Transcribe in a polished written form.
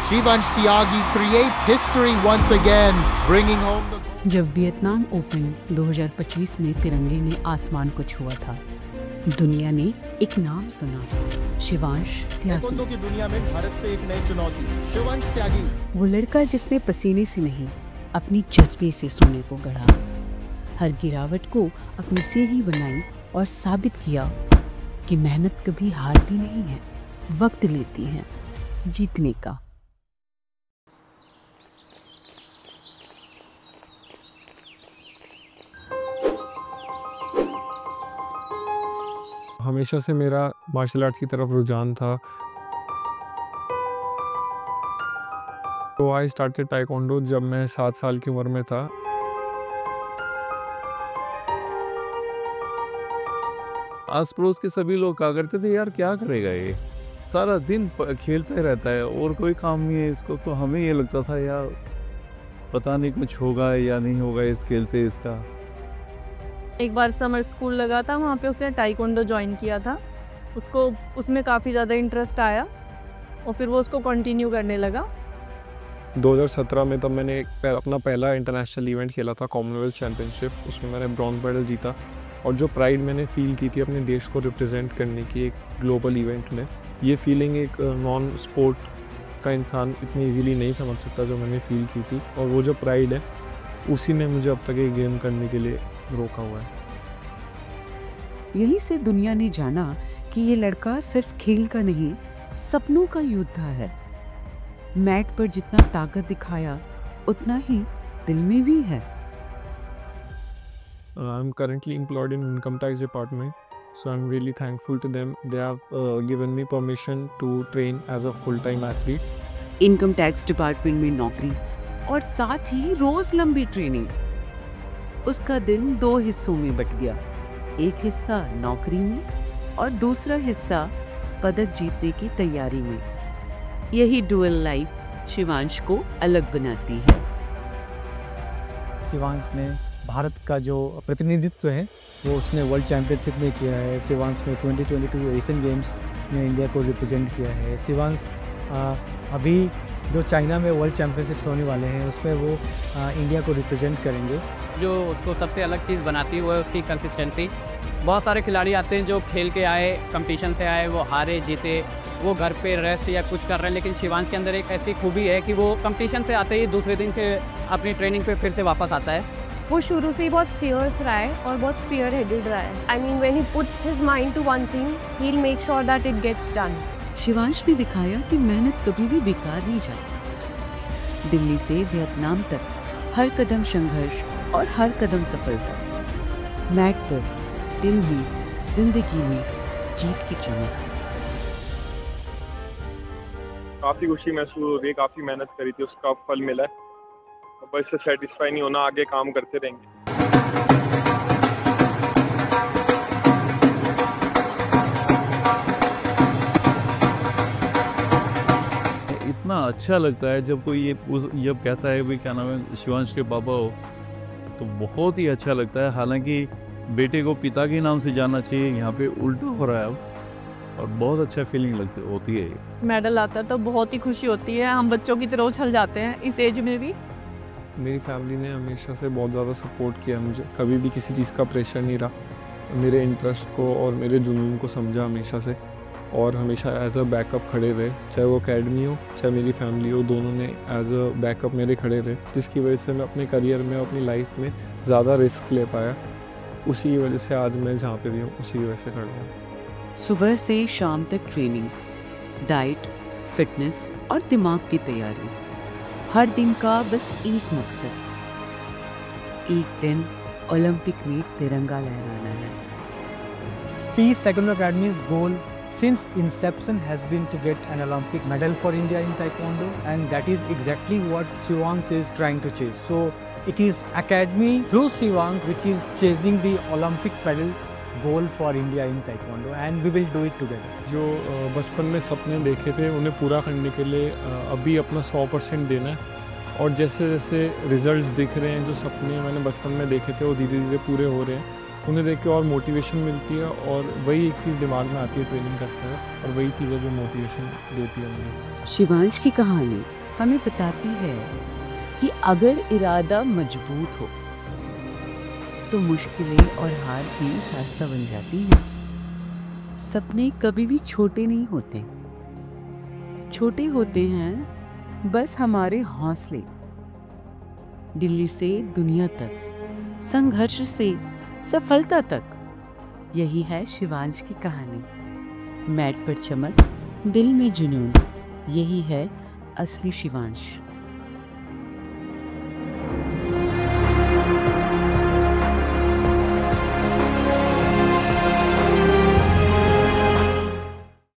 Shivansh Tyagi creates history once again, bringing home the gold. जब Vietnam open 2025 में तिरंगे ने आसमान को छुआ था, दुनिया ने एक नाम सुना, शिवांश त्यागी। ताइक्वांडो की दुनिया में भारत से एक नई चुनौती, शिवांश त्यागी। वो लड़का जिसने पसीने से नहीं, अपनी जज्बे से सोने को गढ़ा, हर गिरावट को अपनी सीढ़ी बनाई और साबित किया कि मेहनत कभी हारती नहीं है, वक्त लेती है जीतने का। हमेशा से मेरा मार्शल आर्ट्स की तरफ रुझान था। तो आई स्टार्टेड ताइक्वांडो जब मैं 7 साल की उम्र में था। आस पड़ोस के सभी लोग कहा करते थे, यार क्या करेगा ये, सारा दिन खेलते रहता है और कोई काम नहीं है इसको। तो हमें ये लगता था यार पता नहीं कुछ होगा या नहीं होगा इस खेल से इसका। एक बार समर स्कूल लगा था, वहाँ पे उसने ताइक्वांडो ज्वाइन किया था। उसको उसमें काफ़ी ज़्यादा इंटरेस्ट आया और फिर वो उसको कंटिन्यू करने लगा। 2017 में तब मैंने अपना पहला इंटरनेशनल इवेंट खेला था, कॉमनवेल्थ चैम्पियनशिप। उसमें मैंने ब्रॉन्ज मेडल जीता और जो प्राइड मैंने फील की थी अपने देश को रिप्रेजेंट करने की एक ग्लोबल इवेंट में, ये फीलिंग एक नॉन स्पोर्ट का इंसान इतनी इजीली नहीं समझ सकता जो मैंने फील की थी। और वो जो प्राइड है उसी ने मुझे अब तक ये गेम करने के लिए रोका हुआ है। यहीं से दुनिया ने जाना कि ये लड़का सिर्फ खेल का नहीं, सपनों का योद्धा है। मैट पर जितना ताकत दिखाया उतना ही दिल में भी है। I'm currently employed in income tax department, so I'm really thankful to them. They have given me permission to train as a full-time athlete. Income tax department में नौकरी और साथ ही रोज लंबी ट्रेनिंग। उसका दिन 2 हिस्सों में बट गया, एक हिस्सा नौकरी में और दूसरा हिस्सा पदक जीतने की तैयारी में। यही डुअल लाइफ शिवांश को अलग बनाती है। शिवांश ने भारत का जो प्रतिनिधित्व है वो उसने वर्ल्ड चैम्पियनशिप में किया है। शिवांश ने 2022 एशियन गेम्स में इंडिया को रिप्रेजेंट किया है। शिवांश अभी जो चाइना में वर्ल्ड चैम्पियनशिप्स होने वाले हैं उसमें वो इंडिया को रिप्रेजेंट करेंगे। जो उसको सबसे अलग चीज़ बनाती है वो है उसकी कंसिस्टेंसी। बहुत सारे खिलाड़ी आते हैं जो खेल के आए, कंपटीशन से आए, वो हारे जीते, वो घर पे रेस्ट या कुछ कर रहे हैं, लेकिन शिवांश के अंदर एक ऐसी खूबी है कि वो कंपटीशन से आते ही दूसरे दिन के अपनी ट्रेनिंग पे फिर से वापस आता है। वो शुरू से ही बहुत फियर्स रहा है और बहुत स्पीयर हेडेड रहा है। I mean when he puts his mind to one thing, he will make sure that it gets done. Shivansh ने दिखाया कि मेहनत कभी भी बेकार नहीं जाती। दिल्ली से वियतनाम तक हर कदम संघर्ष और हर कदम सफलता। मैट पर, दिल में, जिंदगी में जीत की चमक। काफी खुशी महसूस हो रही है, काफी मेहनत करी थी, उसका फल मिला है। बस इससे सेटिस्फाई नहीं होना, आगे काम करते रहेंगे। इतना अच्छा लगता है जब कोई ये कहता है भाई क्या नाम है शिवांश के पापा हो, तो बहुत ही अच्छा लगता है। हालांकि बेटे को पिता के नाम से जानना चाहिए, यहाँ पे उल्टा हो रहा है अब, और बहुत अच्छा फीलिंग होती है। मेडल आता है तो बहुत ही खुशी होती है। हम बच्चों की तरह उछल जाते हैं इस एज में भी। मेरी फैमिली ने हमेशा से बहुत ज़्यादा सपोर्ट किया मुझे, कभी भी किसी चीज़ का प्रेशर नहीं रहा। मेरे इंटरेस्ट को और मेरे जुनून को समझा हमेशा से, और हमेशा एज अ बैकअप खड़े रहे। चाहे वो अकेडमी हो चाहे मेरी फैमिली हो, दोनों ने एज अ बैकअप मेरे खड़े रहे, जिसकी वजह से मैं अपने करियर में, अपनी लाइफ में ज़्यादा रिस्क ले पाया। उसी वजह से आज मैं जहाँ पे भी हूँ उसी वजह से खड़ा हूँ। सुबह से शाम तक ट्रेनिंग, डाइट, फिटनेस और दिमाग की तैयारी। हर दिन का बस एक मकसद, एक दिन ओलंपिक में तिरंगा लहराना है। Peace Taekwondo Academy's goal since inception has been to get an Olympic medal for India in Taekwondo, and that is exactly what Shivansh is trying to chase. So it is Academy through Shivansh which is chasing the Olympic medal goal for India in Taekwondo, and we will do it together. जो बचपन में सपने देखे थे उन्हें पूरा करने के लिए अभी अपना 100% देना है। और जैसे जैसे रिजल्ट्स दिख रहे हैं, जो सपने मैंने बचपन में देखे थे वो धीरे धीरे पूरे हो रहे हैं, उन्हें देख के और मोटिवेशन मिलती है। और वही एक चीज़ दिमाग में आती है ट्रेनिंग करते हैं, और वही चीज़ है जो मोटिवेशन देती है मुझे। शिवांश की कहानी हमें बताती है कि अगर इरादा मजबूत हो तो मुश्किलें और हार भी रास्ता बन जाती हैं। सपने कभी भी छोटे नहीं होते, छोटे होते हैं बस हमारे हौसले। दिल्ली से दुनिया तक, संघर्ष से सफलता तक, यही है शिवांश की कहानी। मैट पर चमक, दिल में जुनून, यही है असली शिवांश।